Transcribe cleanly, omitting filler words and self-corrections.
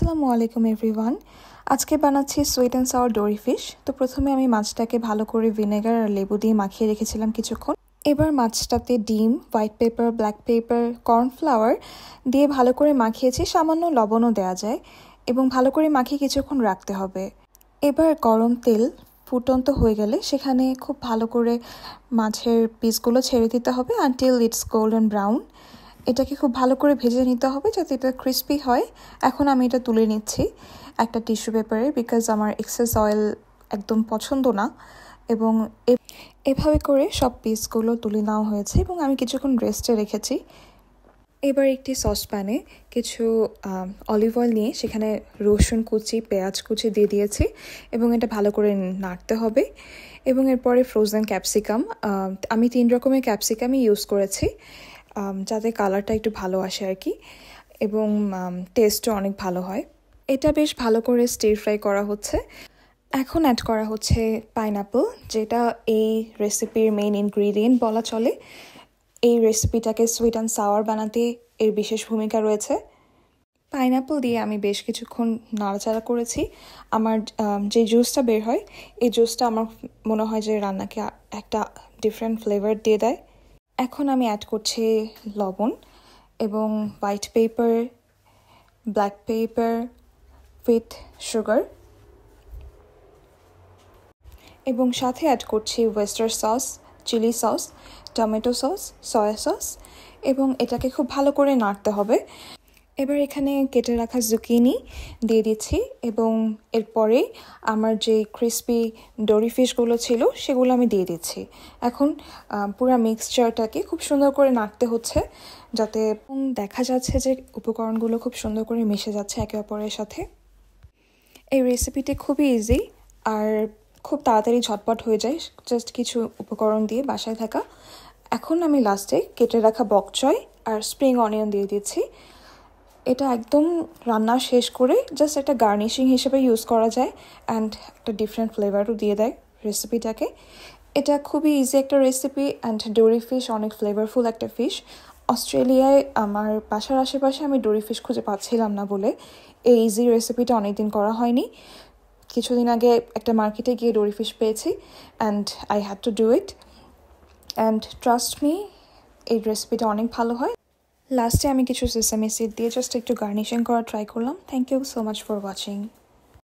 আসসালামু আলাইকুম এভরিওয়ান। আজকে বানাচ্ছি sweet and sour dory fish. তো প্রথমে আমি মাছটাকে ভালো করে ভিনেগার আর লেবু দিয়ে মাখিয়ে রেখেছিলাম কিছুক্ষণ। এবার মাছটাতে ডিম, white pepper, black paper, cornflour দিয়ে ভালো করে মাখিয়েছি। সামান্য লবণও দেওয়া যায় এবং ভালো করে মাখিয়ে কিছুক্ষণ রাখতে হবে। এবার গরম তেল ফুটন্ত হয়ে গেলে সেখানে খুব ভালো করে মাছের পিসগুলো ছেড়ে দিতে হবে আনটিল ইটস গোল্ডেন ব্রাউন। এটাকে খুব ভালো করে ভেজে নিতে হবে যাতে এটা ক্রিস্পি হয়। এখন আমি এটা তুলে নিচ্ছি একটা টিস্যু পেপারে, বিকজ আমার এক্সেস অয়েল একদম পছন্দ না। এবং এভাবে করে সব পিসগুলো তুলে নেওয়া হয়েছে এবং আমি কিছুক্ষণ রেস্টে রেখেছি। এবার একটি সসপ্যানে কিছু অলিভ অয়েল নিয়ে সেখানে রসুন কুচি, পেঁয়াজ কুচি দিয়ে দিয়েছি এবং এটা ভালো করে নাড়তে হবে। এবং এরপরে ফ্রোজেন ক্যাপসিকাম, আমি 3 রকমের ক্যাপসিকামই ইউজ করেছি যাতে কালারটা একটু ভালো আসে আর কি, এবং টেস্টও অনেক ভালো হয়। এটা বেশ ভালো করে স্টির ফ্রাই করা হচ্ছে। এখন অ্যাড করা হচ্ছে পাইনঅ্যাপল, যেটা এই রেসিপির মেইন ইনগ্রিডিয়েন্ট বলা চলে। এই রেসিপিটাকে সুইট অ্যান্ড সাওয়ার বানাতে এর বিশেষ ভূমিকা রয়েছে। পাইনঅ্যাপল দিয়ে আমি বেশ কিছুক্ষণ নাড়াচাড়া করেছি। আমার যে জুসটা বের হয় এই জুসটা আমার মনে হয় যে রান্নাকে একটা ডিফারেন্ট ফ্লেভার দিয়ে দেয়। এখন আমি অ্যাড করছি লবণ এবং white pepper, black pepper with sugar, এবং সাথে অ্যাড করছি oyster sauce, chilli sauce, tomato sauce, soya sauce, এবং এটাকে খুব ভালো করে নাড়তে হবে। এবার এখানে কেটে রাখা জুকিনি দিয়ে দিচ্ছি এবং এরপরে আমার যে ক্রিসপি ডোরি ফিশগুলো ছিল সেগুলো আমি দিয়ে দিচ্ছি। এখন পুরো মিক্সচারটাকে খুব সুন্দর করে নাড়তে হচ্ছে যাতে দেখা যাচ্ছে যে উপকরণগুলো খুব সুন্দর করে মিশে যাচ্ছে একে অপরের সাথে। এই রেসিপিটি খুবই ইজি আর খুব তাড়াতাড়ি ঝটপট হয়ে যায়, জাস্ট কিছু উপকরণ দিয়ে বাসায় থাকা। এখন আমি লাস্টে কেটে রাখা বক চয় আর স্প্রিং অনিয়ন দিয়ে দিচ্ছি। এটা একদম রান্না শেষ করে জাস্ট একটা গার্নিশিং হিসেবে ইউজ করা যায় অ্যান্ড একটা ডিফারেন্ট ফ্লেভারও দিয়ে দেয় রেসিপিটাকে। এটা খুবই ইজি একটা রেসিপি অ্যান্ড ডোরি ফিশ অনেক ফ্লেভারফুল একটা ফিশ। অস্ট্রেলিয়ায় আমার বাসার আশেপাশে আমি ডোরি ফিশ খুঁজে পাচ্ছিলাম না বলে এই ইজি রেসিপিটা অনেকদিন করা হয়নি। কিছুদিন আগে একটা মার্কেটে গিয়ে ডোরি ফিশ পেয়েছি and I had to do it, and trust me এই রেসিপিটা অনেক ভালো হয়। লাস্টে আমি কিছু সেসামি সিড দিয়ে জাস্ট একটু গার্নিশিং করা ট্রাই করলাম। Thank you so much for watching.